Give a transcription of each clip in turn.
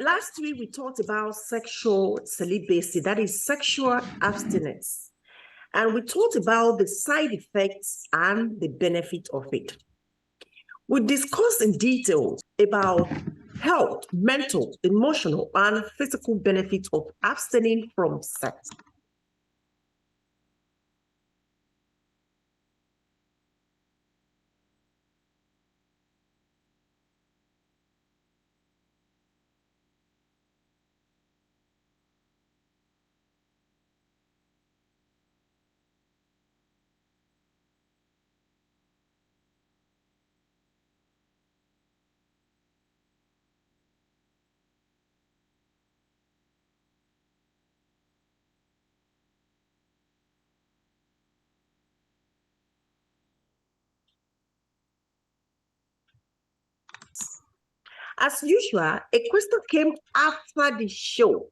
last week we talked about sexual celibacy, that is sexual abstinence. And we talked about the side effects and the benefit of it. We discussed in detail about health, mental, emotional, and physical benefits of abstaining from sex. As usual, a question came after the show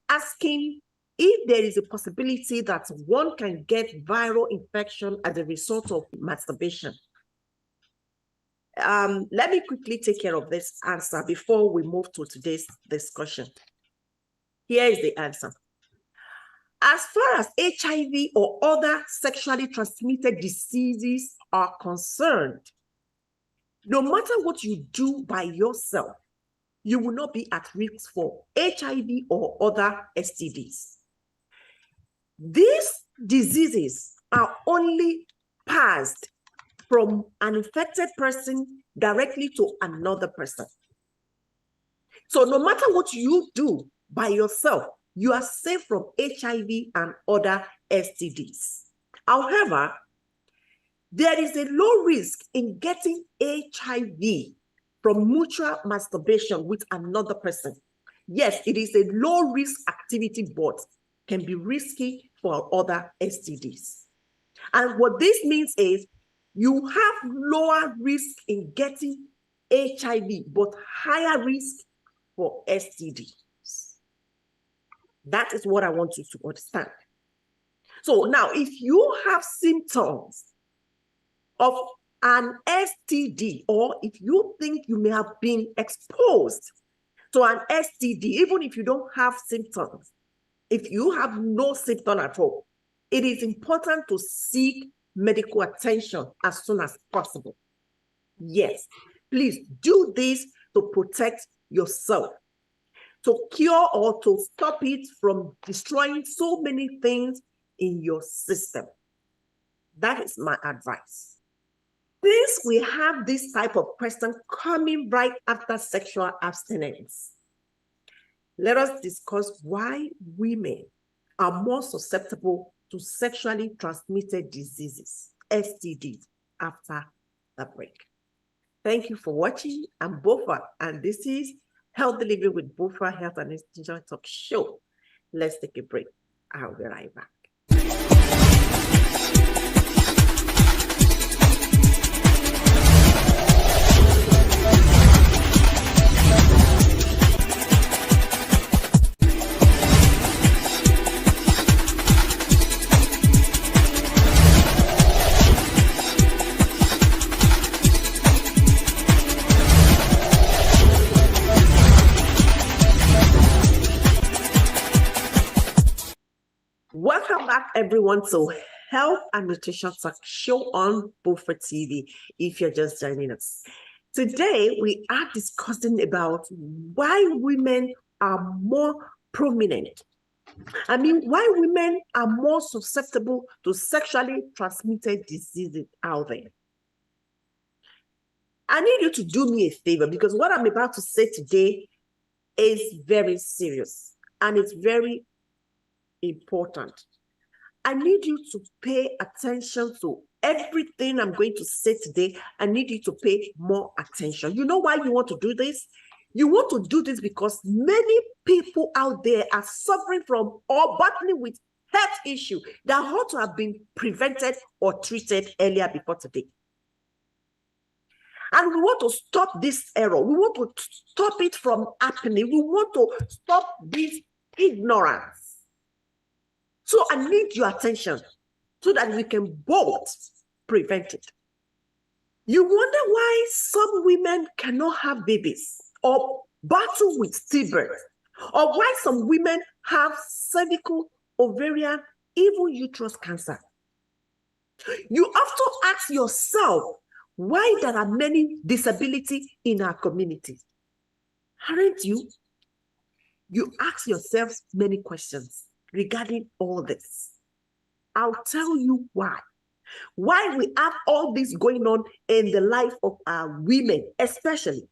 asking if there is a possibility that one can get viral infection as a result of masturbation. Let me quickly take care of this answer before we move to today's discussion. Here is the answer. As far as HIV or other sexually transmitted diseases are concerned, no matter what you do by yourself, you will not be at risk for HIV or other STDs. These diseases are only passed from an infected person directly to another person. So no matter what you do by yourself, you are safe from HIV and other STDs. However, there is a low risk in getting HIV from mutual masturbation with another person. Yes, it is a low risk activity, but can be risky for other STDs. And what this means is you have lower risk in getting HIV, but higher risk for STDs. That is what I want you to understand. So now, if you have symptoms of an STD, or if you think you may have been exposed to an STD, even if you don't have symptoms, if you have no symptom at all, it is important to seek medical attention as soon as possible. Yes, please do this to protect yourself, to cure or to stop it from destroying so many things in your system. That is my advice. Since we have this type of question coming right after sexual abstinence, let us discuss why women are more susceptible to sexually transmitted diseases, STDs, after the break. Thank you for watching. I'm Bofa, and this is Healthy Living with Bofa Health and Extension Talk Show. Let's take a break. I'll be right back. Welcome back, everyone, to Health and Nutrition Talk Show on Bofa TV, if you're just joining us. Today, we are discussing about why women are more prominent. Why women are more susceptible to sexually transmitted diseases out there. I need you to do me a favor, because what I'm about to say today is very serious and it's very important. I need you to pay attention to everything I'm going to say today. I need you to pay more attention. You know why you want to do this? You want to do this because many people out there are suffering from or battling with health issues that ought to have been prevented or treated earlier before today. And we want to stop this error. We want to stop it from happening. We want to stop this ignorance. So I need your attention so that we can both prevent it. You wonder why some women cannot have babies, or battle with stillbirth, or why some women have cervical, ovarian, even uterus cancer. You have to ask yourself why there are many disabilities in our community. Aren't you? You ask yourself many questions regarding all this. I'll tell you why. Why we have all this going on in the life of our women, especially.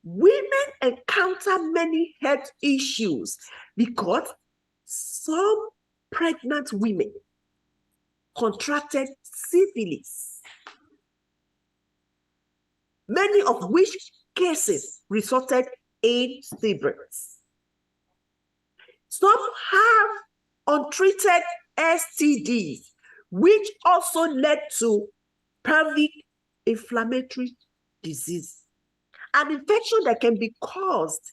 Women encounter many health issues because some pregnant women contracted syphilis, many of which cases resulted in stillbirths. Some have untreated STDs, which also led to pelvic inflammatory disease, an infection that can be caused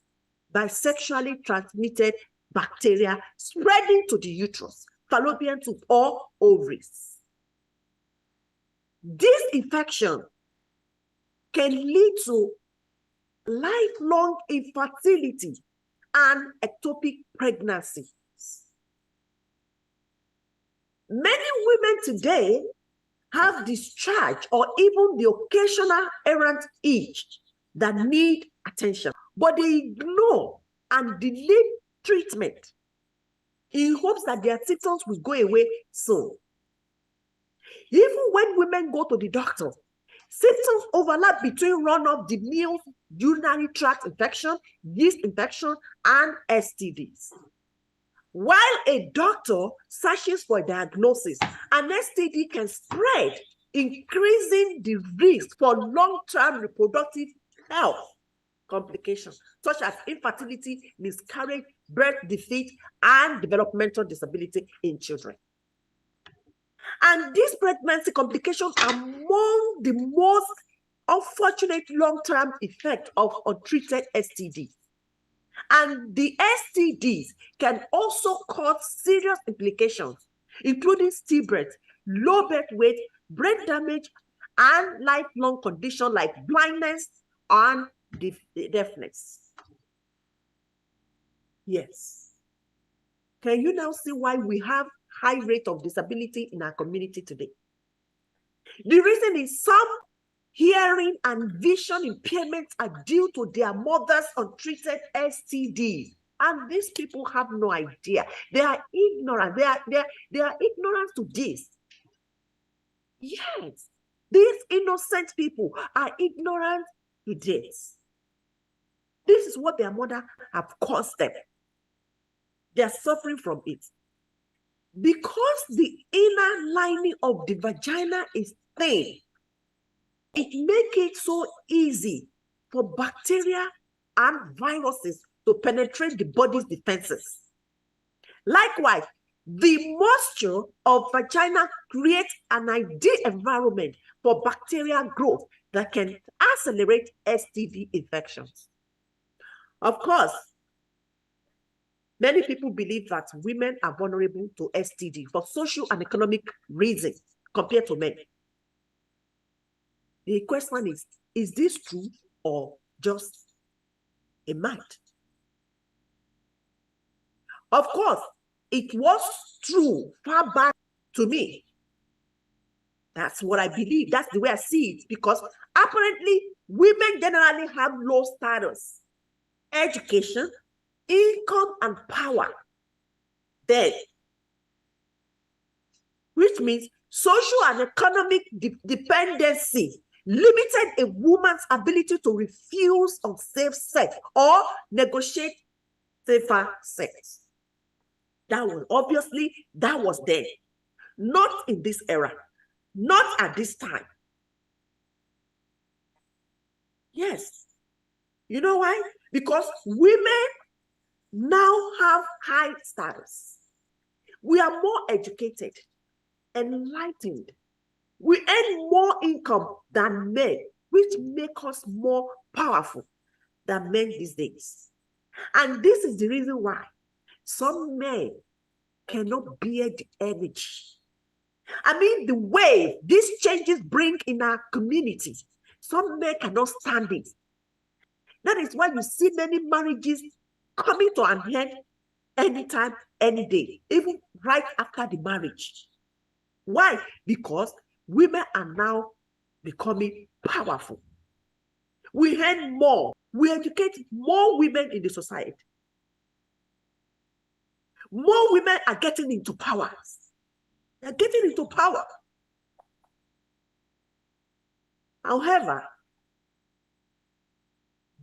by sexually transmitted bacteria spreading to the uterus, fallopian tube, or ovaries. This infection can lead to lifelong infertility and ectopic pregnancy. Many women today have discharge or even the occasional errant itch that need attention, but they ignore and delay treatment in hopes that their symptoms will go away soon. Even when women go to the doctor, symptoms overlap between run-of the mill urinary tract infection, yeast infection, and STDs. While a doctor searches for a diagnosis, an STD can spread, increasing the risk for long-term reproductive health complications, such as infertility, miscarriage, birth defect, and developmental disability in children. And these pregnancy complications are among the most unfortunate long-term effects of untreated STDs. And the STDs can also cause serious implications, including stillbirth, low birth weight, brain damage, and lifelong conditions like blindness and deafness. Yes. Can you now see why we have high rate of disability in our community today? The reason is some hearing and vision impairments are due to their mother's untreated STDs. And these people have no idea. They are ignorant. They are ignorant to this. Yes, these innocent people are ignorant to this. This is what their mother have caused them. They are suffering from it. Because the inner lining of the vagina is thin, it makes it so easy for bacteria and viruses to penetrate the body's defenses. Likewise, the moisture of vagina creates an ideal environment for bacterial growth that can accelerate STD infections. Of course, many people believe that women are vulnerable to STD for social and economic reasons compared to men. The question is this true or just a myth? Of course, it was true far back to me. That's what I believe. That's the way I see it, because apparently women generally have low status, education, income, and power. Then, which means social and economic dependency limited a woman's ability to refuse unsafe sex or negotiate safer sex. That was then. Not in this era. Not at this time. Yes. You know why? Because women now have high status. We are more educated, enlightened. We earn more income than men, which makes us more powerful than men these days. And this is the reason why some men cannot bear the energy. I mean, the wave these changes bring in our community, some men cannot stand it. That is why you see many marriages coming to an end anytime, any day, even right after the marriage. Why? Because women are now becoming powerful. We earn more. We educate more women in the society. More women are getting into power. They're getting into power. However,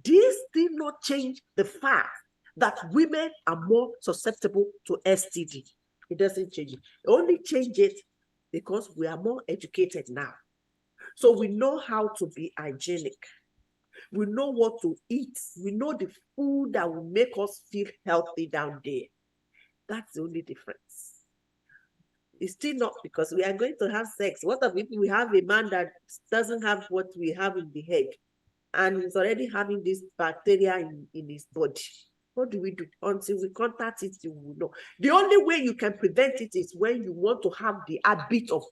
this did not change the fact that women are more susceptible to STD. It doesn't change it. It only changes it because we are more educated now. So we know how to be hygienic. We know what to eat. We know the food that will make us feel healthy down there. That's the only difference. It's still not because we are going to have sex. What if we have a man that doesn't have what we have in the head and is already having this bacteria in his body? What do we do? Until we contact it, you will know. The only way you can prevent it is when you want to have the habit of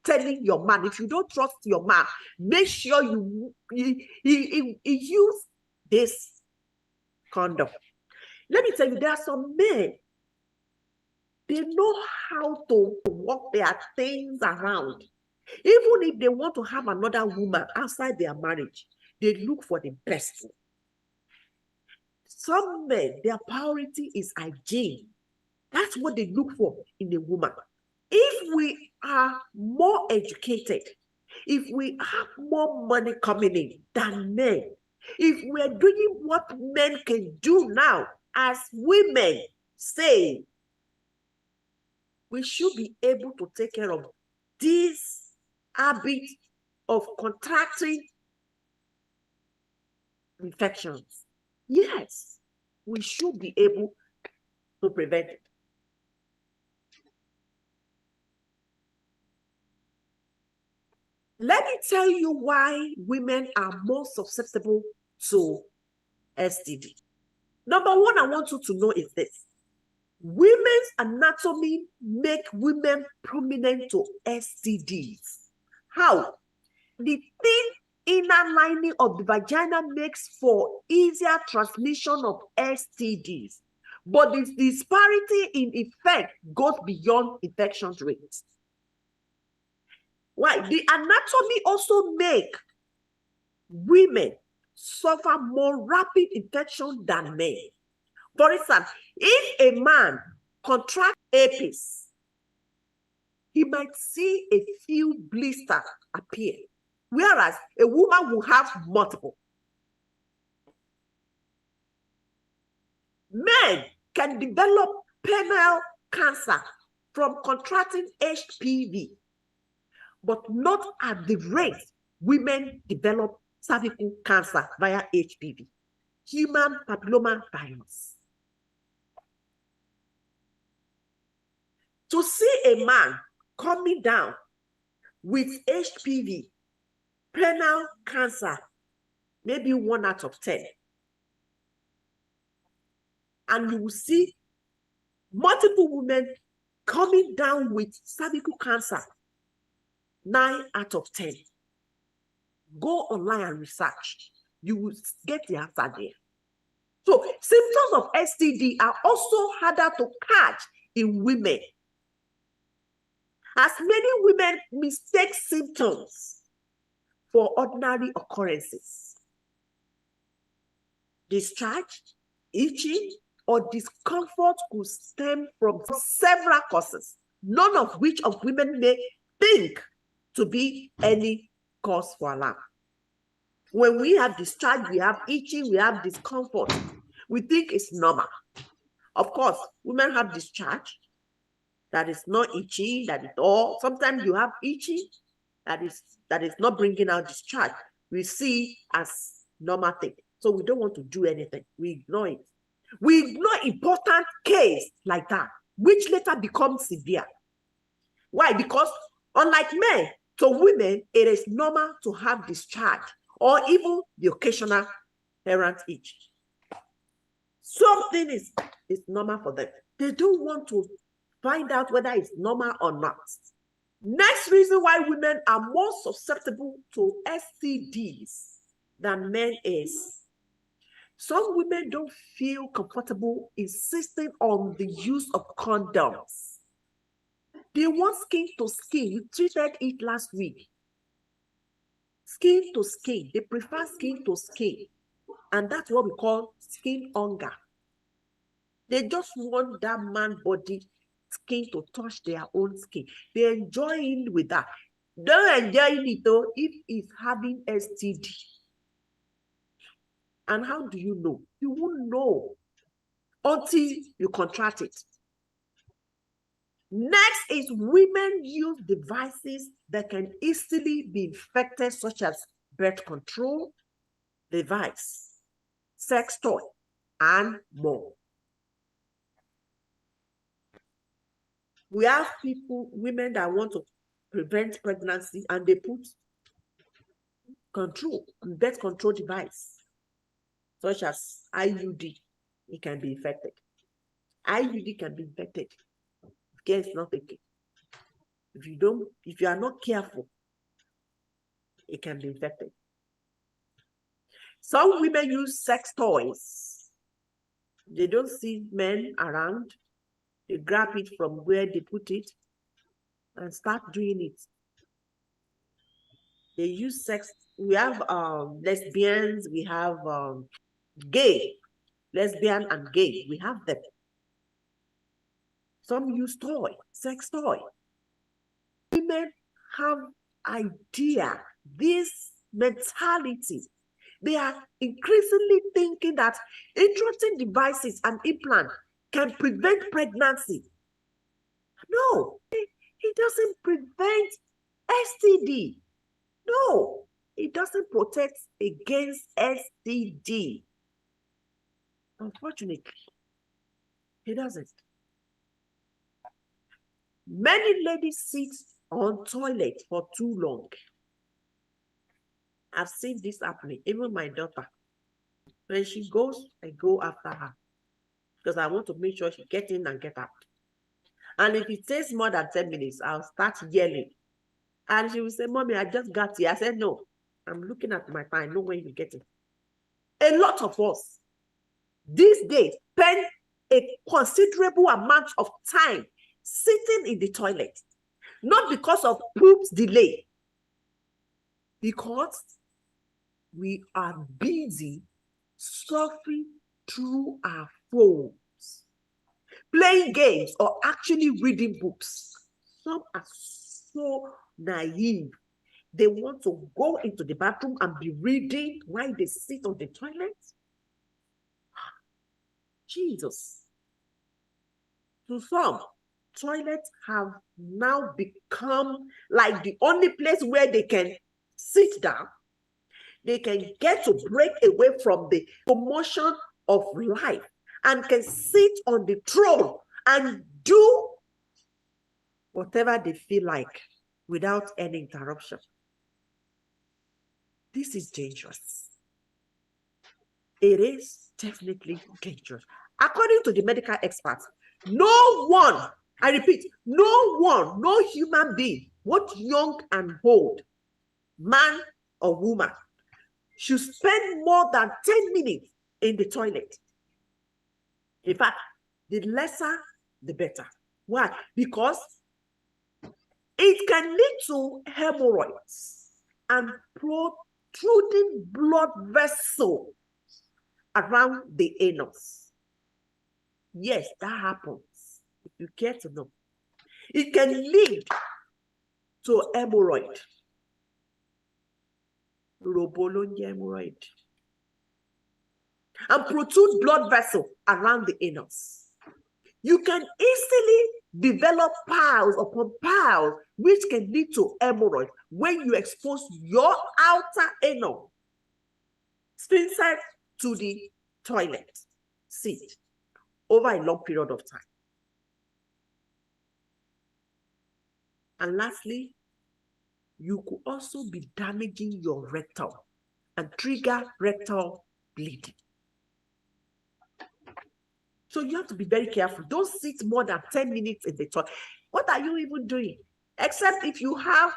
telling your man. If you don't trust your man, make sure you use this condom. Let me tell you, there are some men, they know how to work their things around. Even if they want to have another woman outside their marriage, they look for the best one. Some men, their priority is hygiene. That's what they look for in a woman. If we are more educated, if we have more money coming in than men, if we're doing what men can do now, as women say, we should be able to take care of this habit of contracting infections. Yes, we should be able to prevent it. Let me tell you why women are more susceptible to STD. Number one, I want you to know is this. Women's anatomy make women prominent to STDs. How? The thin inner lining of the vagina makes for easier transmission of STDs, but the disparity in effect goes beyond infection rates. Why? The anatomy also make women suffer more rapid infection than men. For instance, if a man contracts herpes, he might see a few blisters appear, whereas a woman will have multiple. Men can develop penile cancer from contracting HPV, but not at the rate women develop cervical cancer via HPV, human papilloma virus. To see a man coming down with HPV, penile cancer, maybe 1 out of 10. And you will see multiple women coming down with cervical cancer, 9 out of 10. Go online and research. You will get the answer there. So symptoms of STD are also harder to catch in women, as many women mistake symptoms for ordinary occurrences. Discharge, itching, or discomfort could stem from several causes, none of which of women may think to be any cause for alarm. When we have discharge, we have itching, we have discomfort, we think it's normal. Of course, women have discharge that is not itchy, that is all. Sometimes you have itchy that is not bringing out discharge. We see as normal thing. So we don't want to do anything. We ignore it. We ignore important case like that, which later becomes severe. Why? Because unlike men, to women, it is normal to have discharge or even the occasional errant itch. Something is normal for them. They don't want to find out whether it's normal or not. Next reason why women are more susceptible to STDs than men is Some women don't feel comfortable insisting on the use of condoms. They want skin to skin. You treated it last week. Skin to skin. They prefer skin to skin. And that's what we call skin hunger. They just want that man body skin to touch their own skin. They enjoy it with that. Don't enjoy it though if it's having STD. And how do you know? You won't know until you contract it. Next is women use devices that can easily be infected, such as birth control device, sex toy, and more. We have women that want to prevent pregnancy, and they put birth control device, such as IUD. It can be infected. IUD can be infected. Care is not taken. If you are not careful, it can be infected. Some women use sex toys. They don't see men around. They grab it from where they put it and start doing it. They use sex. We have lesbians, we have gay, lesbian and gay. We have them. Some use toy, sex toy. Women have idea, this mentality. They are increasingly thinking that introducing devices and implant can prevent pregnancy. No, it doesn't prevent STD. No, it doesn't protect against STD. Unfortunately, it doesn't. Many ladies sit on toilet for too long. I've seen this happening. Even my daughter, when she goes, I go after her because I want to make sure she gets in and get out. And if it takes more than 10 minutes, I'll start yelling. And she will say, Mommy, I just got here. I said, no, I'm looking at my time. I know when you get it. A lot of us these days spend a considerable amount of time sitting in the toilet, not because of poop's delay, because we are busy surfing through our phones, playing games, or actually reading books. Some are so naive. They want to go into the bathroom and be reading while they sit on the toilet. Jesus. To some, toilets have now become like the only place where they can sit down. They can get to break away from the commotion of life and can sit on the throne and do whatever they feel like without any interruption. This is dangerous. It is definitely dangerous. According to the medical experts, no one, I repeat, no human being, both young and old, man or woman, should spend more than 10 minutes in the toilet. In fact, the lesser, the better. Why? Because it can lead to hemorrhoids and protruding blood vessels around the anus. Yes, that happens. If you care to know, it can lead to hemorrhoid. Hemorrhoid. And protrude blood vessel around the anus. You can easily develop piles upon piles, which can lead to hemorrhoid when you expose your outer anal sphincter to the toilet seat over a long period of time. And lastly, you could also be damaging your rectum and trigger rectal bleeding. So you have to be very careful. Don't sit more than 10 minutes in the toilet. What are you even doing? Except if you have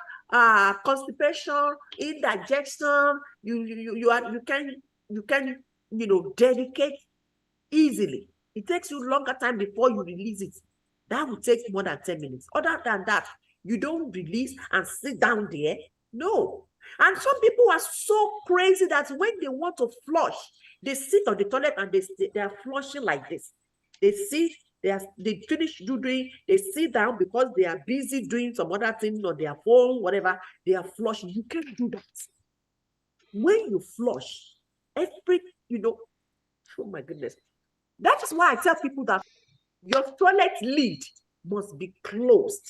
constipation, indigestion, you can delicate easily. It takes you longer time before you release it. That will take more than 10 minutes. Other than that, you don't release and sit down there. No. And some people are so crazy that when they want to flush, they sit on the toilet and they are flushing like this. They sit, they finish doing, they sit down because they are busy doing some other thing on their phone, whatever. They are flushing. You can't do that. When you flush, oh my goodness. That is why I tell people that your toilet lid must be closed.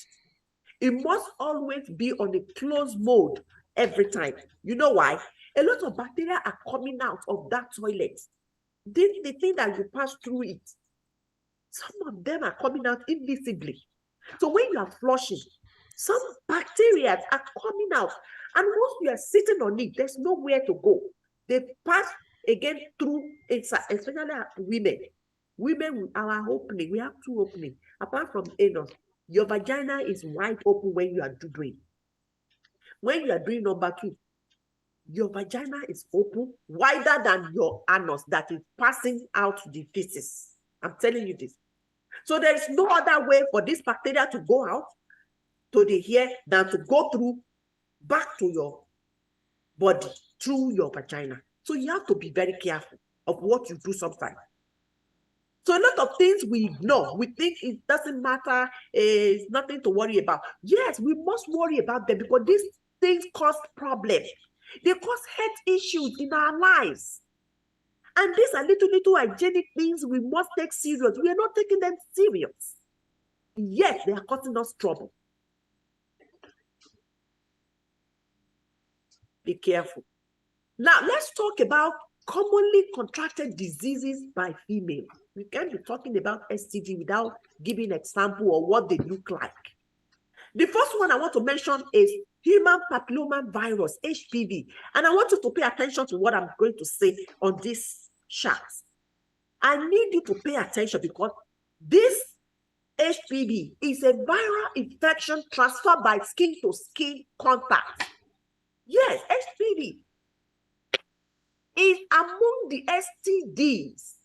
It must always be on a closed mode every time. You know why? A lot of bacteria are coming out of that toilet. The thing that you pass through it, some of them are coming out invisibly. So when you are flushing, some bacteria are coming out. And once you are sitting on it, there's nowhere to go. They pass again through, especially women. Women, our opening, we have two openings. Apart from anus, your vagina is wide open when you are doing. When you are doing number 2, your vagina is open, wider than your anus that is passing out the feces. I'm telling you this. So there is no other way for this bacteria to go out to the hair than to go through back to your body through your vagina. So you have to be very careful of what you do sometimes. So a lot of things we ignore. We think it doesn't matter, it's nothing to worry about. Yes, we must worry about them because these things cause problems. They cause health issues in our lives. And these are little hygienic things we must take serious. We are not taking them serious. Yes, they are causing us trouble. Be careful. Now, let's talk about commonly contracted diseases by females. We can't be talking about STD without giving an example of what they look like. The first one I want to mention is human papilloma virus, HPV. And I want you to pay attention to what I'm going to say on this chart. I need you to pay attention because this HPV is a viral infection transferred by skin-to-skin contact. Yes, HPV is among the STDs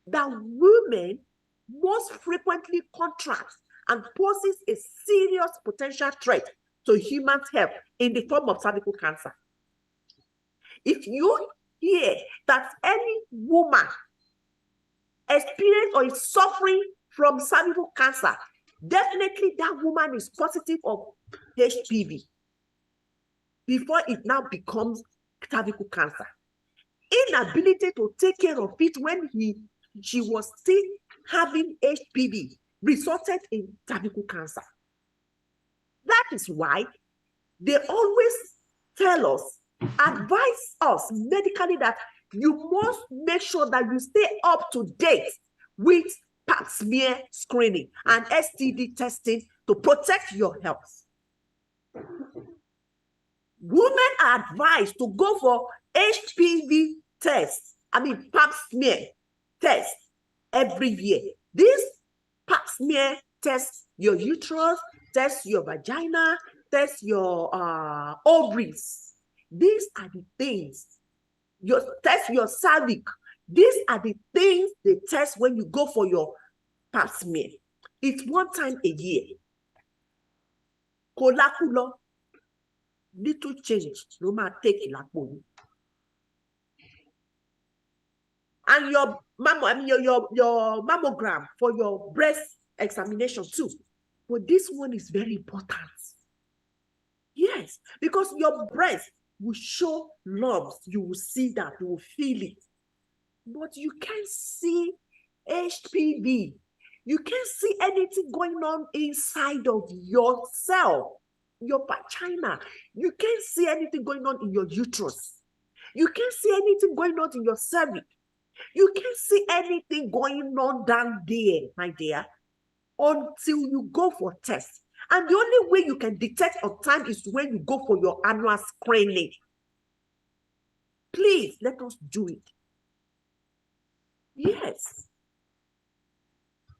that women most frequently contract and poses a serious potential threat to human health in the form of cervical cancer. If you hear that any woman experience or is suffering from cervical cancer, definitely that woman is positive of HPV before it now becomes cervical cancer. Inability to take care of it when she was still having HPV resulted in cervical cancer. That is why they always tell us, advise us medically that you must make sure that you stay up to date with pap smear screening and STD testing to protect your health. Women are advised to go for HPV tests, pap smear test every year. This pap smear tests your uterus, tests your vagina, tests your ovaries. These are the things. Test your cervix. These are the things they test when you go for your pap smear. It's one time a year. Kolakulo, little change, no matter take it like one. And your mammogram for your breast examination too. But this one is very important. Yes, because your breast will show lumps. You will see that, you will feel it. But you can't see HPV. You can't see anything going on inside of yourself, your vagina. You can't see anything going on in your uterus. You can't see anything going on in your cervix. You can't see anything going on down there, my dear, until you go for tests. And the only way you can detect on time is when you go for your annual screening. Please, let us do it. Yes.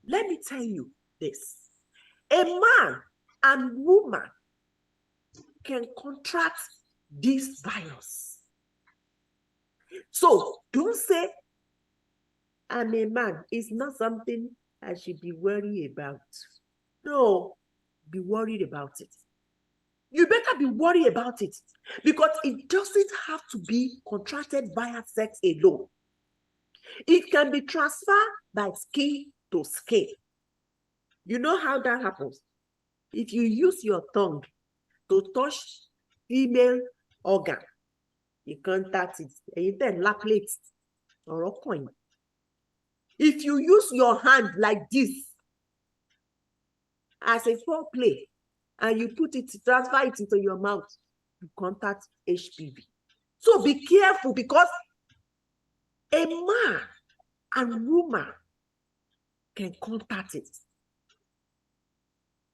Let me tell you this. A man and woman can contract this virus. So don't say I'm a man. It's not something I should be worried about. No, be worried about it. You better be worried about it because it doesn't have to be contracted via sex alone. It can be transferred by skin to skin. You know how that happens? If you use your tongue to touch female organ, you contact it, and you then lap it or a coin. If you use your hand like this as a foreplay and you put it, transfer it into your mouth, you contact HPV. So be careful because a man and woman can contact it.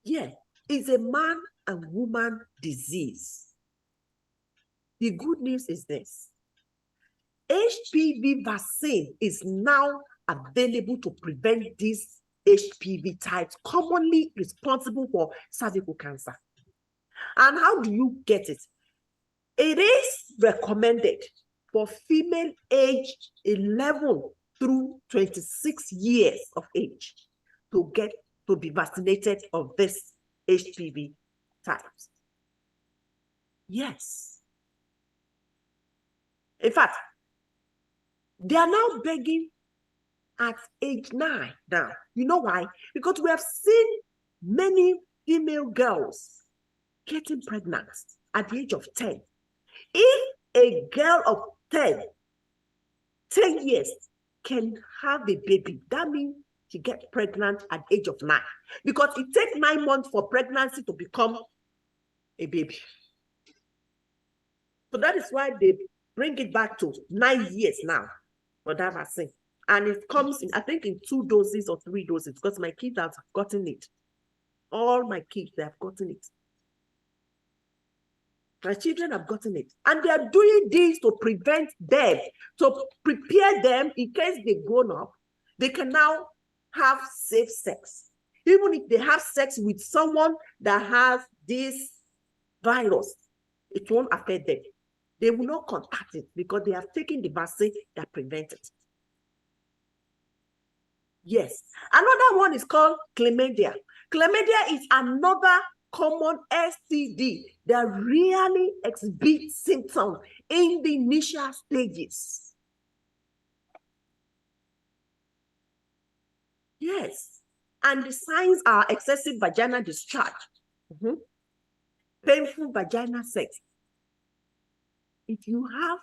Yeah, it's a man and woman disease. The good news is this. HPV vaccine is now available to prevent these HPV types commonly responsible for cervical cancer. And how do you get it? It is recommended for female aged 11 through 26 years of age to be vaccinated of this HPV types. Yes. In fact, they are now begging at age 9 now. You know why? Because we have seen many female girls getting pregnant at the age of 10. If a girl of 10 years can have a baby, that means she gets pregnant at the age of 9. Because it takes 9 months for pregnancy to become a baby. So that is why they bring it back to 9 years now for that vaccine. And it comes in, I think, in 2 doses or 3 doses, because my kids have gotten it. All my kids, they have gotten it. My children have gotten it. And they are doing this to prevent them, to prepare them in case they grown up, they can now have safe sex. Even if they have sex with someone that has this virus, it won't affect them. They will not contact it because they have taken the vaccine that prevents it. Yes. Another one is called chlamydia. Chlamydia is another common STD that really exhibits symptoms in the initial stages. Yes. And the signs are excessive vaginal discharge, painful vaginal sex. If you have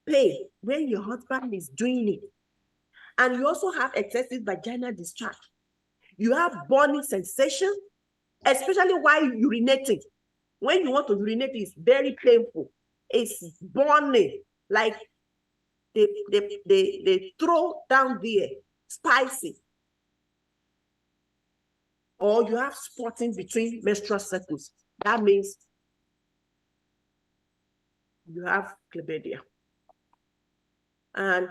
pain when your husband is doing it, and you also have excessive vaginal discharge, you have burning sensation, especially while urinating. When you want to urinate, it's very painful. It's burning, like they throw down there, spicy. Or you have spotting between menstrual cycles. That means you have chlamydia. And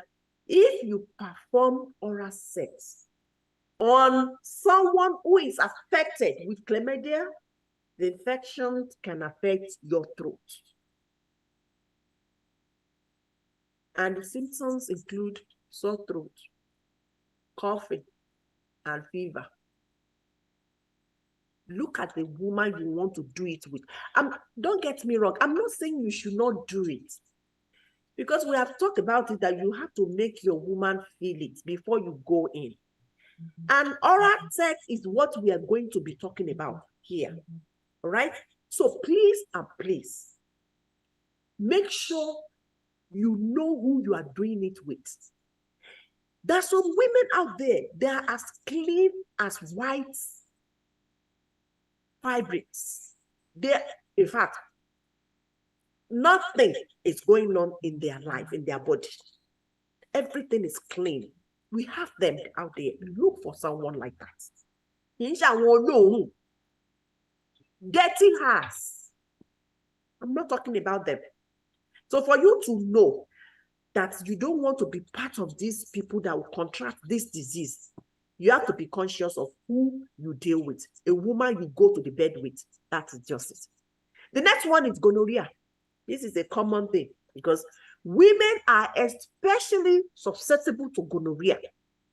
if you perform oral sex on someone who is affected with chlamydia, the infection can affect your throat. And the symptoms include sore throat, coughing, and fever. Look at the woman you want to do it with. Don't get me wrong. I'm not saying you should not do it. Because we have talked about it that you have to make your woman feel it before you go in. And oral sex is what we are going to be talking about here. All right? So please and please, make sure you know who you are doing it with. There are some women out there, they are as clean as white fabrics. In fact, nothing is going on in their life, in their body. Everything is clean. We have them out there. Look for someone like that. Dirty hands. I'm not talking about them. So for you to know that you don't want to be part of these people that will contract this disease, you have to be conscious of who you deal with. A woman you go to the bed with, that is just it. The next one is gonorrhea. This is a common thing because Women are especially susceptible to gonorrhea.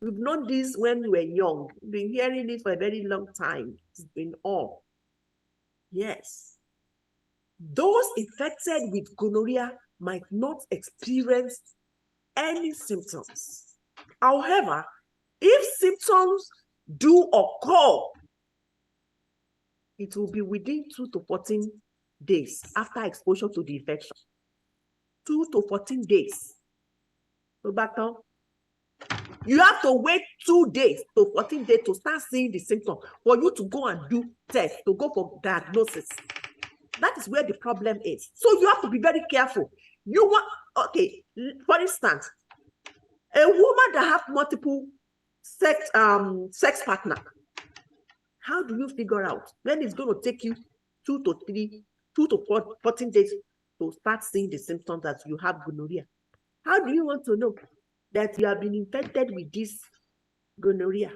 We've known this when we were young. We've been hearing it for a very long time. It's been on. Yes. Those infected with gonorrhea might not experience any symptoms. However, if symptoms do occur, it will be within 2 to 14 days after exposure to the infection. 2 to 14 days. You have to wait 2 days to 14 days to start seeing the symptom for you to go and do tests, to go for diagnosis. That is where the problem is. So you have to be very careful. You want, okay, for instance, a woman that have multiple sex partner, how do you figure out when it's going to take you 2 to 14 days to start seeing the symptoms that you have gonorrhea? How do you want to know that you have been infected with this gonorrhea?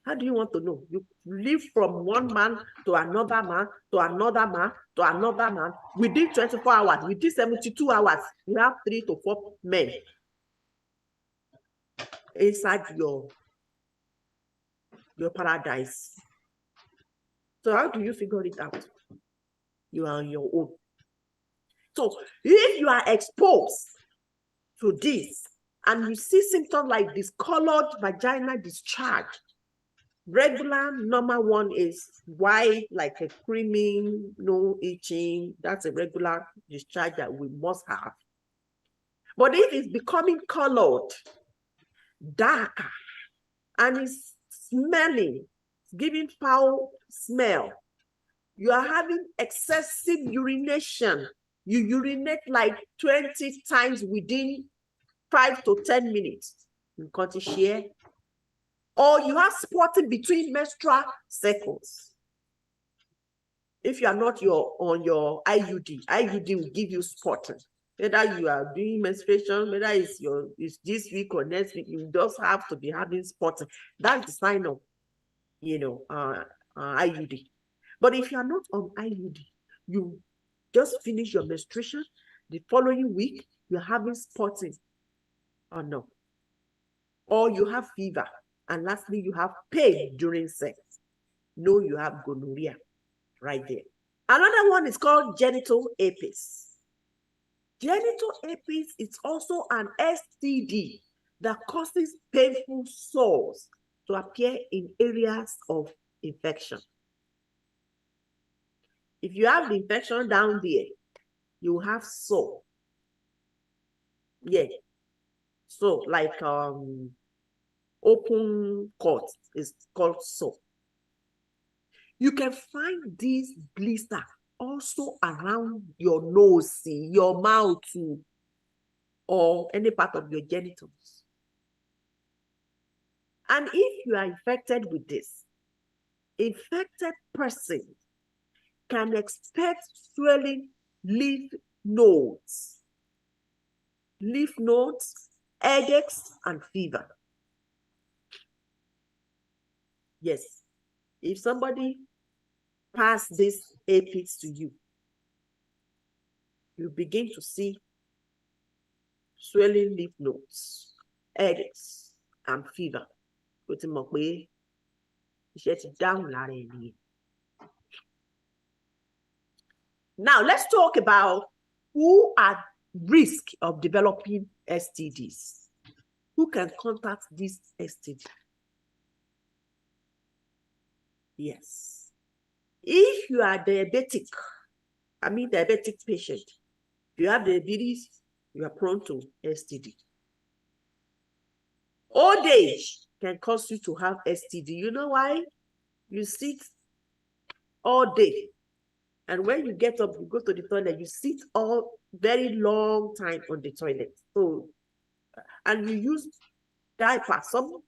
How do you want to know? You live from one man to another man, to another man, to another man. Within 24 hours, within 72 hours, you have 3 to 4 men inside your paradise. So how do you figure it out? You are on your own. So if you are exposed to this and you see symptoms like discolored vaginal discharge, regular normal one is white, like a creaming, no itching. That's a regular discharge that we must have. But if it's becoming colored, darker, and it's smelling, giving foul smell, you are having excessive urination. You urinate like 20 times within 5 to 10 minutes. You can't share. Or you have spotting between menstrual cycles. If you are not on your IUD will give you spotting. Whether you are doing menstruation, whether it's this week or next week, you just have to be having spotting. That's the sign of, IUD. But if you are not on IUD, you just finish your menstruation, the following week, you're having spotting or no. Or you have fever. And lastly, you have pain during sex. No, you have gonorrhea right there. Another one is called genital herpes. Genital herpes is also an STD that causes painful sores to appear in areas of infection. If you have the infection down there, you have sore. Yeah. So like open cut is called sore. You can find these blisters also around your nose, your mouth too, or any part of your genitals. And if you are infected with this, infected person can expect swelling lymph nodes, headaches, and fever. Yes, if somebody pass this herpes to you, you begin to see swelling lymph nodes, headaches, and fever. Now, let's talk about who are at risk of developing STDs. Who can contact this STD? Yes. If you are diabetic patient, if you have diabetes, you are prone to STD. Old age can cause you to have STD. You know why? You sit all day. And when you get up, you go to the toilet, you sit all very long time on the toilet. So, and you use diapers. Some,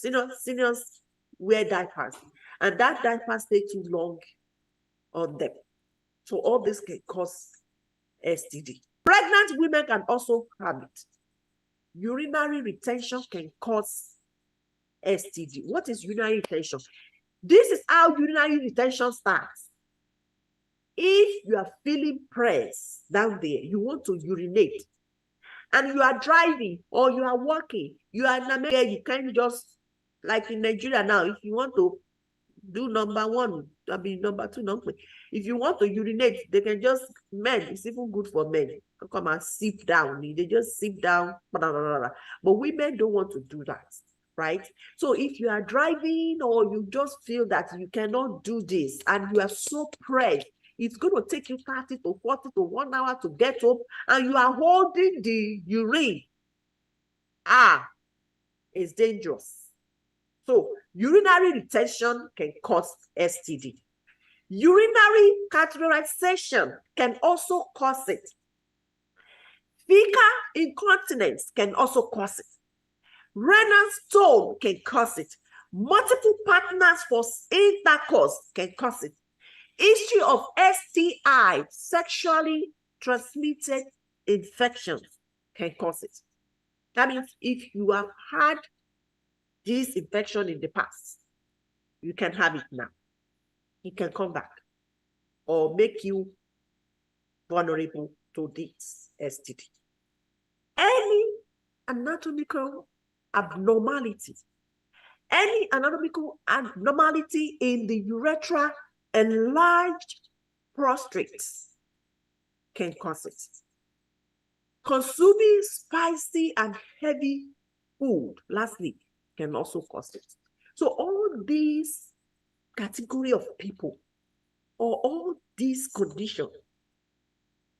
seniors wear diapers. And that diaper stays too long on them. So all this can cause STD. Pregnant women can also have it. Urinary retention can cause STD. What is urinary retention? This is how urinary retention starts. If you are feeling pressed down there, you want to urinate, and you are driving or you are walking, you are in America, you can't just, like in Nigeria now, if you want to do number one, I mean number two, number. If you want to urinate, they can just, men, it's even good for men. Come and sit down. They just sit down. Blah, blah, blah, blah. But women don't want to do that, right? So if you are driving or you just feel that you cannot do this and you are so pressed, it's going to take you 30 to 40 to 1 hour to get up, and you are holding the urine. It's dangerous. So urinary retention can cause STD. Urinary catheterization can also cause it. Fecal incontinence can also cause it. Renal stone can cause it. Multiple partners for intercourse can cause it. History of STI, sexually transmitted infections, can cause it. That means if you have had this infection in the past, you can have it now. It can come back or make you vulnerable to this STD. Any anatomical abnormality, in the urethra, enlarged prostates, can cause it. Consuming spicy and heavy food, lastly, can also cause it. So all these category of people or all these conditions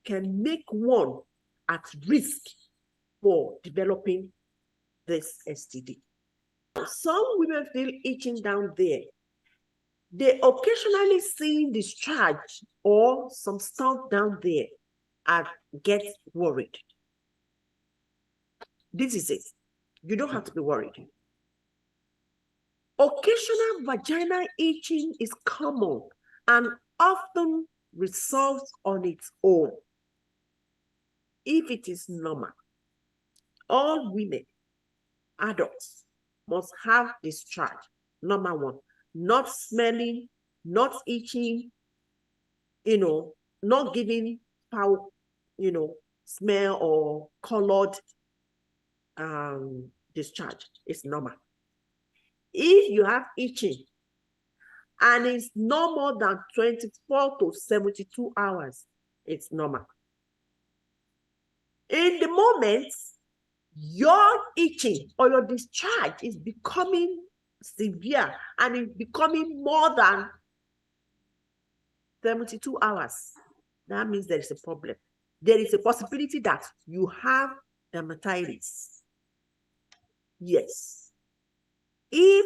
can make one at risk for developing this STD. Some women feel itching down there. They occasionally see discharge or some stuff down there and get worried. This is it. You don't have to be worried. Occasional vaginal itching is common and often resolves on its own if it is normal. All women, adults, must have discharge. Number one, not smelling, not itching, not giving foul, smell or colored discharge. It's normal. If you have itching and it's no more than 24 to 72 hours, it's normal. In the moment your itching or your discharge is becoming severe and it's becoming more than 72 hours, that means there is a problem. There is a possibility that you have dermatitis. Yes. If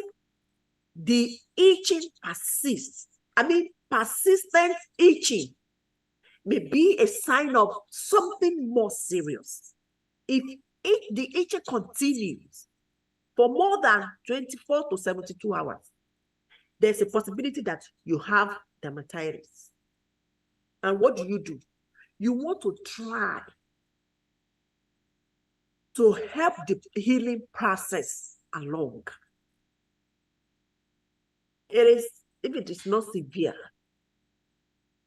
the itching persists, persistent itching may be a sign of something more serious. If the itching continues for more than 24 to 72 hours, there's a possibility that you have dermatitis. And what do? You want to try to help the healing process along. If it is not severe,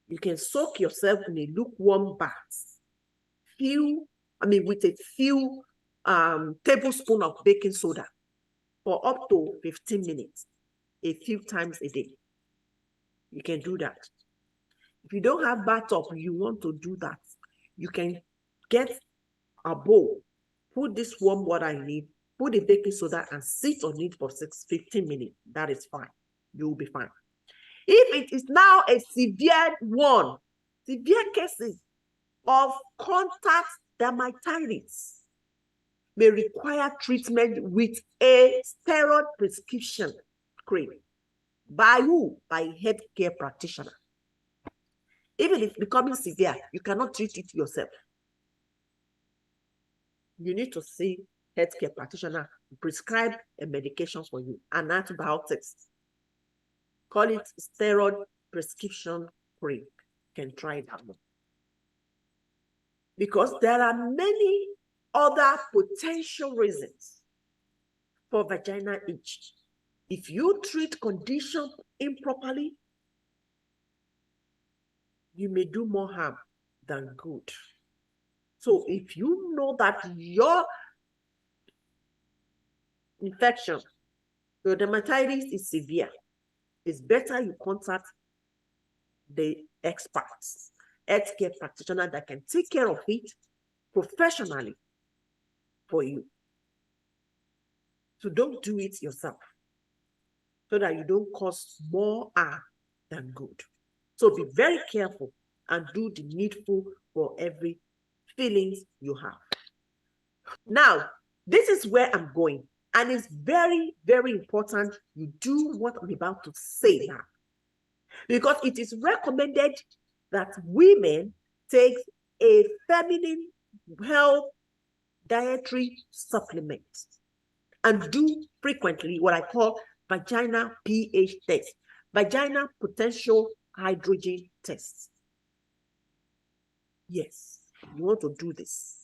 you can soak yourself in a lukewarm bath, with a few tablespoons of baking soda for up to 15 minutes, a few times a day. You can do that. If you don't have bathtub, you want to do that, you can get a bowl, put this warm water in it, put the baking soda and sit on it for 15 minutes. That is fine. You will be fine. If it is now a severe cases of contact dermatitis may require treatment with a steroid prescription cream. By who? By a healthcare practitioner. Even if it's becoming severe, you cannot treat it yourself. You need to see healthcare practitioner prescribe a medication for you, an antibiotics. Call it steroid prescription cream. You can try that one. Because there are many other potential reasons for vaginal itch. If you treat condition improperly, you may do more harm than good. So if you know that your infection, your dermatitis is severe, it's better you contact the experts, healthcare practitioner that can take care of it professionally for you. So don't do it yourself so that you don't cause more harm than good. So be very careful and do the needful for every feelings you have. Now, this is where I'm going. And it's very, very important you do what I'm about to say now. Because it is recommended that women take a feminine health dietary supplement and do frequently what I call vaginal pH test, vaginal potential hydrogen test. Yes, you want to do this.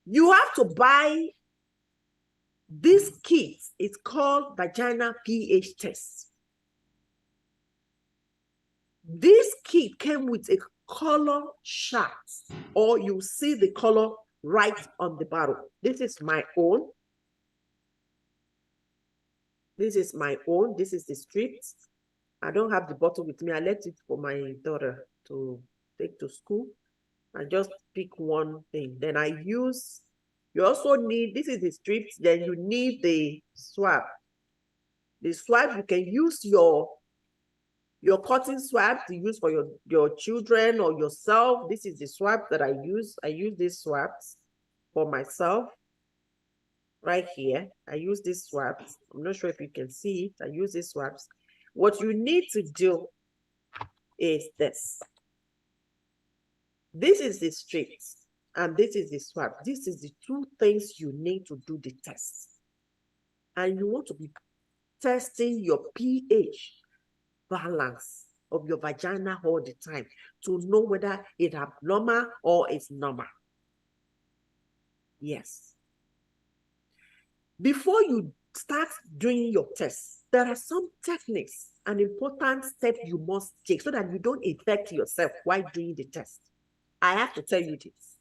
You have to buy this kit. It's called vaginal pH test. This kit came with a color chart, or you see the color right on the bottom. This is my own. This is my own. This is the strips. I don't have the bottle with me. I left it for my daughter to take to school. I just pick one thing. Then I use, you also need, this is the strips, then you need the swab. The swab, you can use your cotton swab to use for your children or yourself. This is the swab that I use. I use these swabs for myself. Right here, I use these swabs. I'm not sure if you can see it. I use these swabs. What you need to do is this. This is the strips and this is the swab. This is the two things you need to do the test. And you want to be testing your pH balance of your vagina all the time to know whether it's abnormal or it's normal. Yes. Before you start doing your tests, there are some techniques and important steps you must take so that you don't infect yourself while doing the test. I have to tell you this.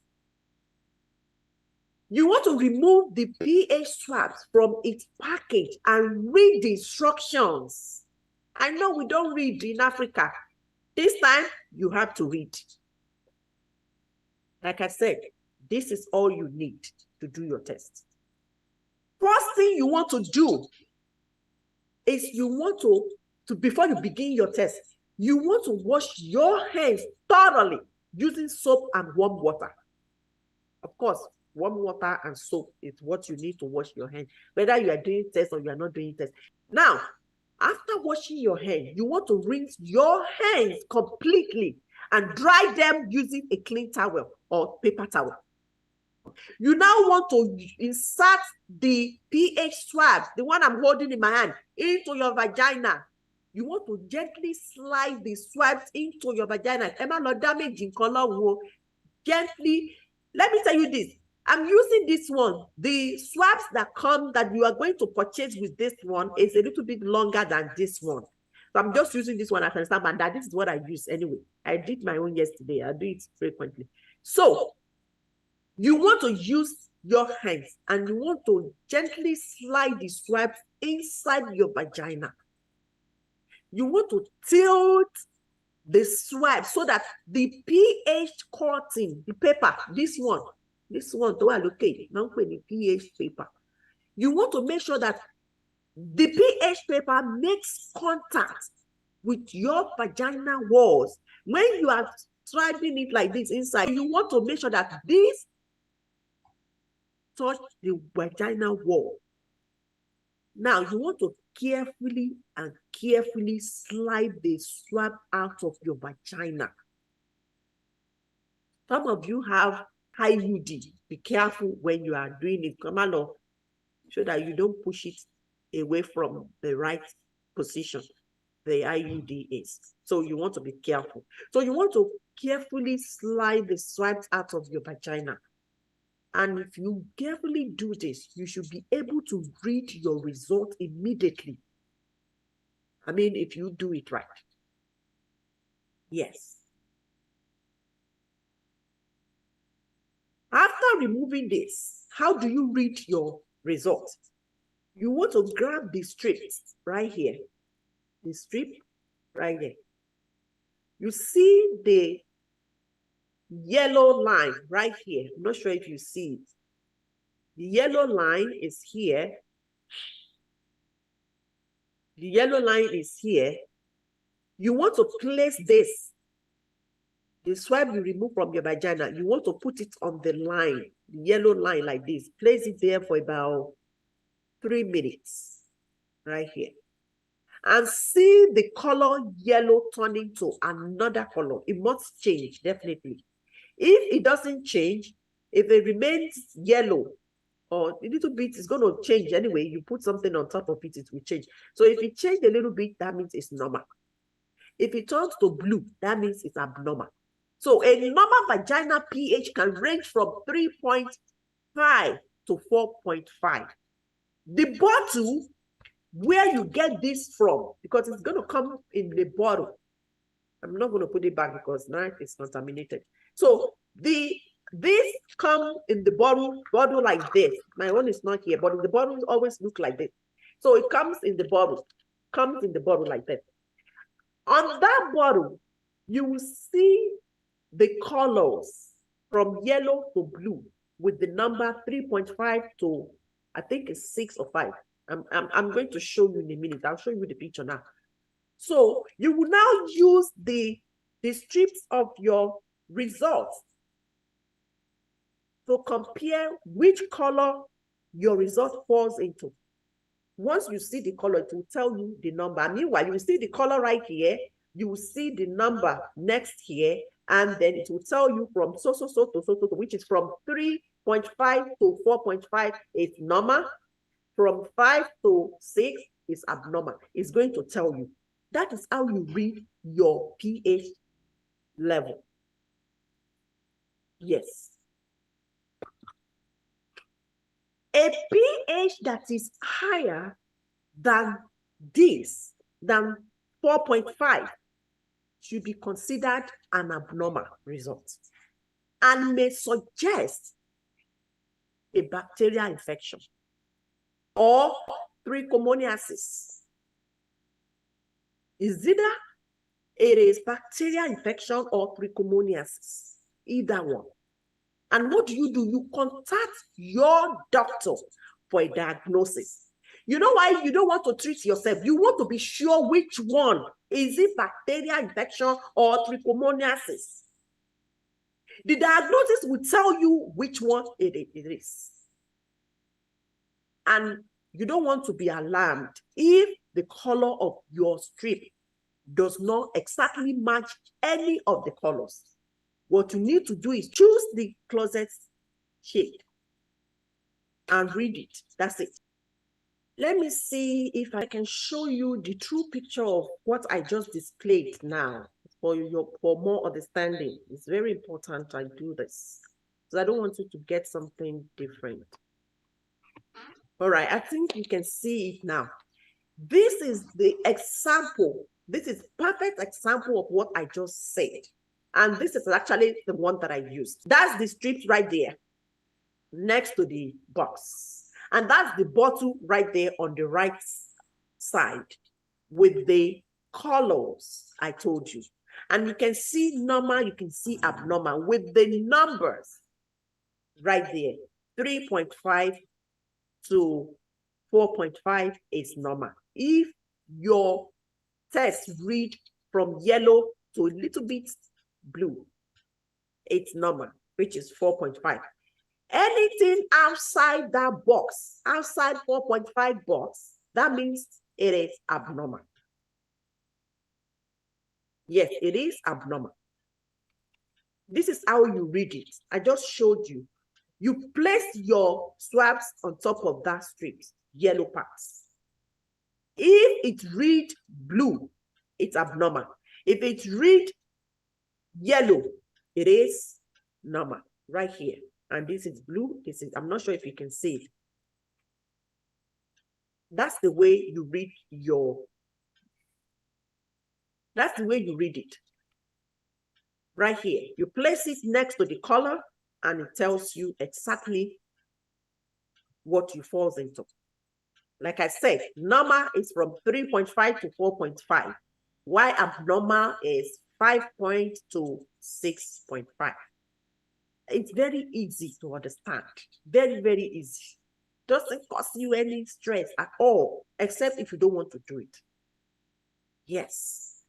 You want to remove the pH swabs from its package and read the instructions. I know we don't read in Africa. This time, you have to read. Like I said, this is all you need to do your test. First thing you want to do is you want to before you begin your test, you want to wash your hands thoroughly using soap and warm water. Of course, warm water and soap is what you need to wash your hands, whether you are doing tests or you are not doing tests. Now, after washing your hands, you want to rinse your hands completely and dry them using a clean towel or paper towel. You now want to insert the pH swab, the one I'm holding in my hand, into your vagina. You want to gently slide the swabs into your vagina. Emma, no damage in color. Gently. Let me tell you this. I'm using this one. The swabs that you are going to purchase with this one is a little bit longer than this one. So I'm just using this one as an example, and this is what I use anyway. I did my own yesterday. I do it frequently. So you want to use your hands and you want to gently slide the swabs inside your vagina. You want to tilt the swab so that the pH curtain, the paper, this one, do I look at now the pH paper. You want to make sure that the pH paper makes contact with your vagina walls. When you are striping it like this inside, you want to make sure that this touch the vaginal wall. Now, you want to carefully slide the swab out of your vagina. Some of you have IUD. Be careful when you are doing it. Come on, so that you don't push it away from the right position the IUD is. So you want to be careful. So you want to carefully slide the swabs out of your vagina. And if you carefully do this, you should be able to read your result immediately. I mean, if you do it right. Yes. After removing this, how do you read your result? You want to grab the strip right here. The strip right there. You see the yellow line right here. I'm not sure if you see it. The yellow line is here. The yellow line is here. You want to place this, the swab you remove from your vagina, you want to put it on the line, the yellow line like this. Place it there for about 3 minutes, right here. And see the color yellow turning to another color. It must change, definitely. If it doesn't change, if it remains yellow, or a little bit, it's going to change anyway. You put something on top of it, it will change. So if it changed a little bit, that means it's normal. If it turns to blue, that means it's abnormal. So a normal vaginal pH can range from 3.5 to 4.5. The bottle where you get this from, because it's going to come in the bottle. I'm not going to put it back because now it's contaminated. So this come in the bottle like this. My own is not here, but the bottle always look like this. So it comes in the bottle like that. On that bottle, you will see the colors from yellow to blue with the number 3.5 to, I think it's 6 or 5. I'm going to show you in a minute. I'll show you the picture now. So you will now use the strips of your results to compare which color your result falls into. Once you see the color, it will tell you the number. Meanwhile, you will see the color right here. You will see the number next here, and then it will tell you from so to so, which is from 3.5 to 4.5 is normal. From 5 to 6 is abnormal. It's going to tell you. That is how you read your pH level. Yes. A pH that is higher than this, than 4.5, should be considered an abnormal result and may suggest a bacterial infection or trichomoniasis. Is either it is bacterial infection or trichomoniasis, either one. And what do? You contact your doctor for a diagnosis. You know why you don't want to treat yourself? You want to be sure which one. Is it bacterial infection or trichomoniasis? The diagnosis will tell you which one it is. And you don't want to be alarmed if the color of your strip does not exactly match any of the colors. What you need to do is choose the closest shade and read it. That's it. Let me see if I can show you the true picture of what I just displayed now for more understanding. It's very important I do this, because I don't want you to get something different. All right, I think you can see it now. This is the example. This is perfect example of what I just said. And this is actually the one that I used. That's the strip right there next to the box. And that's the bottle right there on the right side with the colors I told you. And you can see normal, you can see abnormal with the numbers right there. 3.5 to 4.5 is normal. If your test read from yellow to a little bit blue, it's normal, which is 4.5. Anything outside that box, outside 4.5 box, that means it is abnormal. Yes, it is abnormal. This is how you read it. I just showed you. You place your swabs on top of that strip, yellow parts. If it read blue, it's abnormal. If it read yellow, it is normal right here. And this is blue. This is, I'm not sure if you can see it. That's the way you read it. right here. You place it next to the color and it tells you exactly what you fall into. Like I said, normal is from 3.5 to 4.5, while abnormal is 5 to 6.5. It's very easy to understand. Very, very easy. Doesn't cause you any stress at all, except if you don't want to do it. Yes.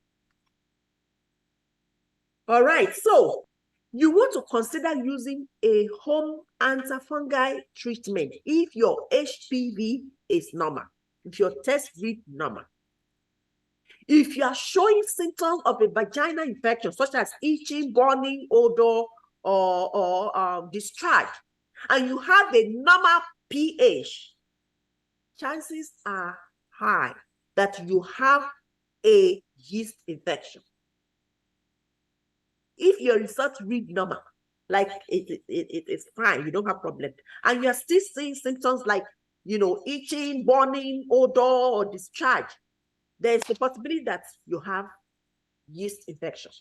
All right, so you want to consider using a home antifungal treatment if your HPV is normal, if your test read normal. If you are showing symptoms of a vaginal infection, such as itching, burning, odor, or discharge, and you have a normal pH, chances are high that you have a yeast infection. If your results read normal, like it's fine, you don't have problem, and you're still seeing symptoms like, itching, burning, odor, or discharge, there's the possibility that you have yeast infection.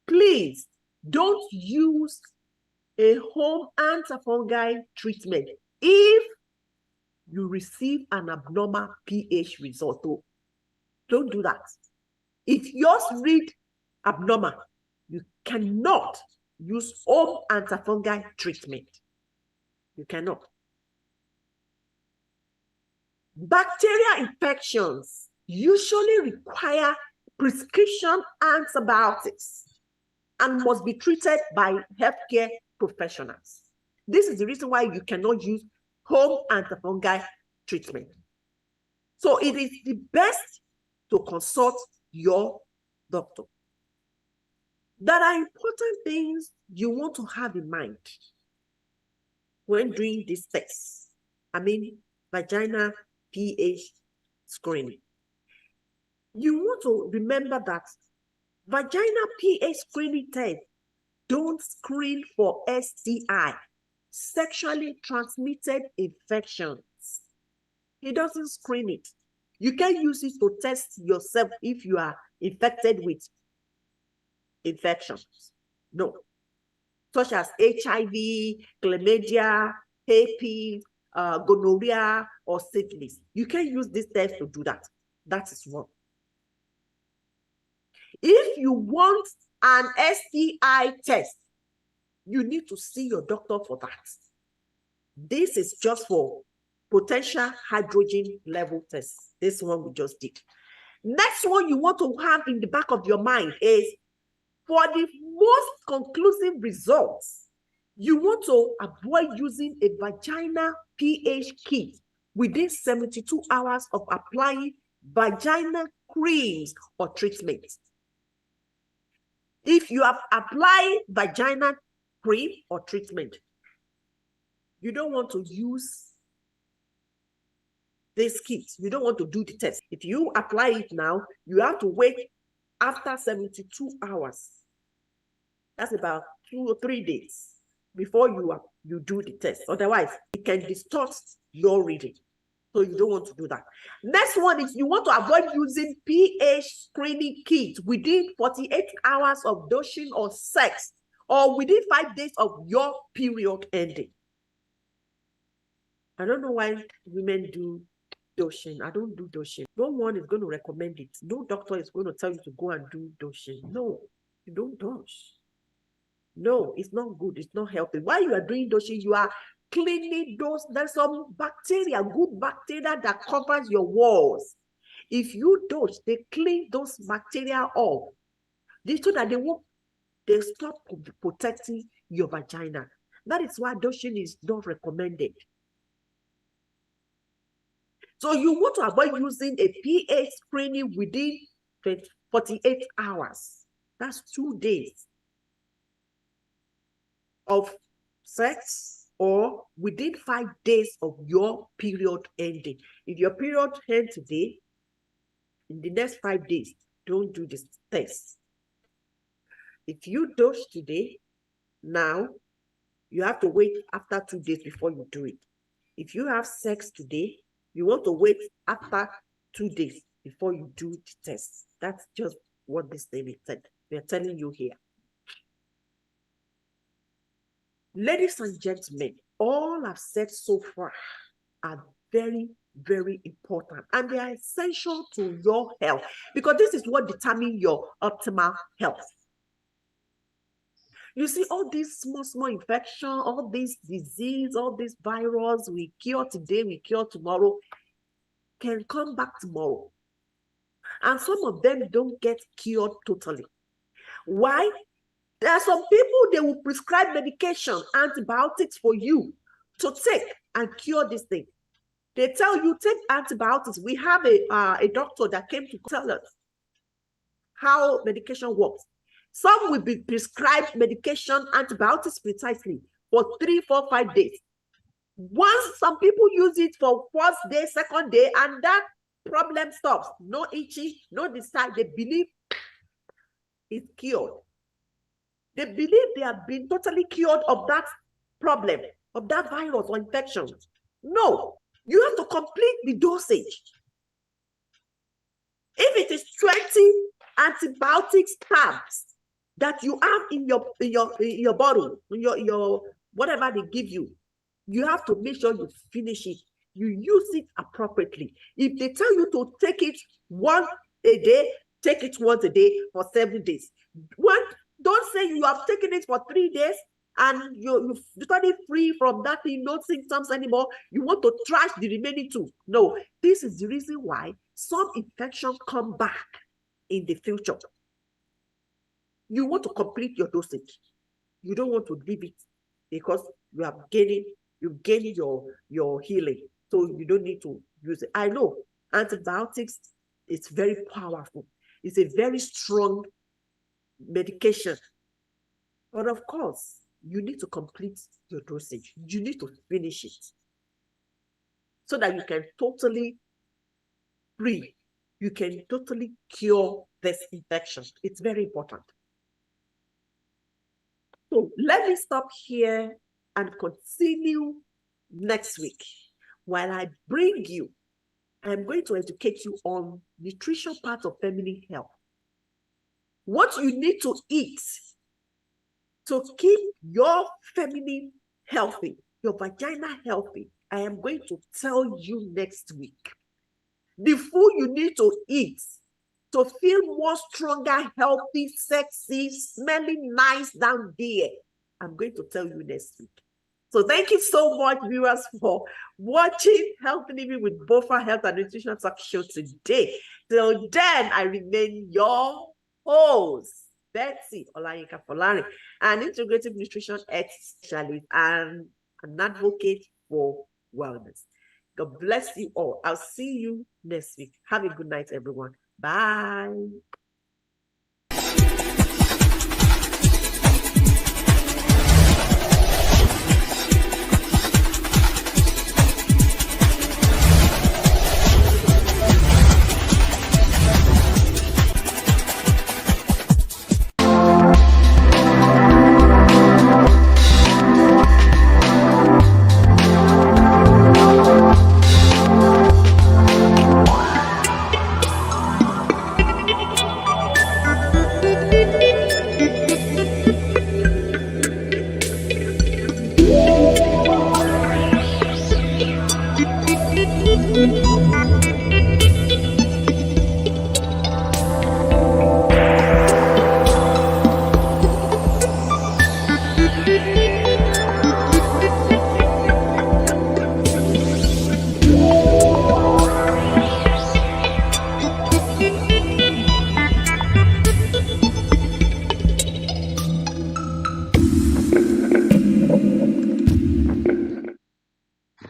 Please don't use a home antifungal treatment if you receive an abnormal pH result. Don't do that. If yours read abnormal, you cannot use home antifungal treatment. You cannot. Bacterial infections usually require prescription antibiotics and must be treated by healthcare professionals. This is the reason why you cannot use home antifungal treatment. So it is the best to consult your doctor. There are important things you want to have in mind when doing this test. Vaginal pH screening. You want to remember that vaginal pH screening test don't screen for STI, sexually transmitted infections. It doesn't screen it. You can use it to test yourself if you are infected with infections. No. Such as HIV, chlamydia, herpes, gonorrhea, or syphilis. You can use this test to do that. That is one. If you want an STI test, you need to see your doctor for that. This is just for potential hydrogen level tests. This one we just did. Next one you want to have in the back of your mind is, for the most conclusive results, you want to avoid using a vaginal pH kit within 72 hours of applying vaginal creams or treatments. If you have applied vaginal cream or treatment, you don't want to use this kit. You don't want to do the test. If you apply it now, you have to wait after 72 hours. That's about 2 or 3 days before you do the test. Otherwise, it can distort your reading. So you don't want to do that. Next one is, you want to avoid using pH screening kit within 48 hours of dosing or sex, or within 5 days of your period ending. I don't know why women do dosing. I don't do dosing. No one is going to recommend it. No doctor is going to tell you to go and do dosing. No, you don't dose. No, it's not good. It's not healthy. While you are doing dosing, you are cleaning those. There's some bacteria, good bacteria that covers your walls. If you dose, they clean those bacteria off. So that they stop protecting your vagina. That is why dosing is not recommended. So you want to avoid using a pH screening within 48 hours. That's 2 days of sex, or within 5 days of your period ending. If your period ends today, in the next 5 days, don't do this test. If you dose today, now you have to wait after 2 days before you do it. If you have sex today, you want to wait after 2 days before you do the test. That's just what this statement said. We are telling you here. Ladies and gentlemen, all I've said so far are very, very important, and they are essential to your health, because this is what determines your optimal health. You see, all these small infection, all these disease, all these virus we cure today, we cure tomorrow, can come back tomorrow. And some of them don't get cured totally. Why? There are some people, they will prescribe medication, antibiotics for you to take and cure this thing. They tell you, take antibiotics. We have a doctor that came to tell us how medication works. Some will be prescribed medication, antibiotics precisely for 3, 4, 5 days. Once some people use it for first day, second day, and that problem stops. No itchy, no discharge. They believe it's cured. They believe they have been totally cured of that problem, of that virus or infection. No, you have to complete the dosage. If it is 20 antibiotics tabs that you have in your bottle, in your whatever they give you, you have to make sure you finish it. You use it appropriately. If they tell you to take it once a day, take it once a day for 7 days. Don't say you have taken it for 3 days and you're totally free from that thing, no symptoms anymore. You want to trash the remaining 2. No, this is the reason why some infections come back in the future. You want to complete your dosage. You don't want to leave it because you have gained your healing. So you don't need to use it. I know antibiotics is very powerful. It's a very strong medication. But of course, you need to complete your dosage. You need to finish it so that you can totally free. You can totally cure this infection. It's very important. So let me stop here and continue next week. While I bring you, I'm going to educate you on nutrition part of feminine health. What you need to eat to keep your feminine healthy, your vagina healthy. I am going to tell you next week. The food you need to eat to feel more stronger, healthy, sexy, smelling nice down there. I'm going to tell you next week. So thank you so much, viewers, for watching Healthy Living with Bofa Health and Nutrition Talk Show today. Till then, I remain your host, Betsy Olayinka Folari, an integrative nutrition specialist and an advocate for wellness. God bless you all. I'll see you next week. Have a good night, everyone. Bye.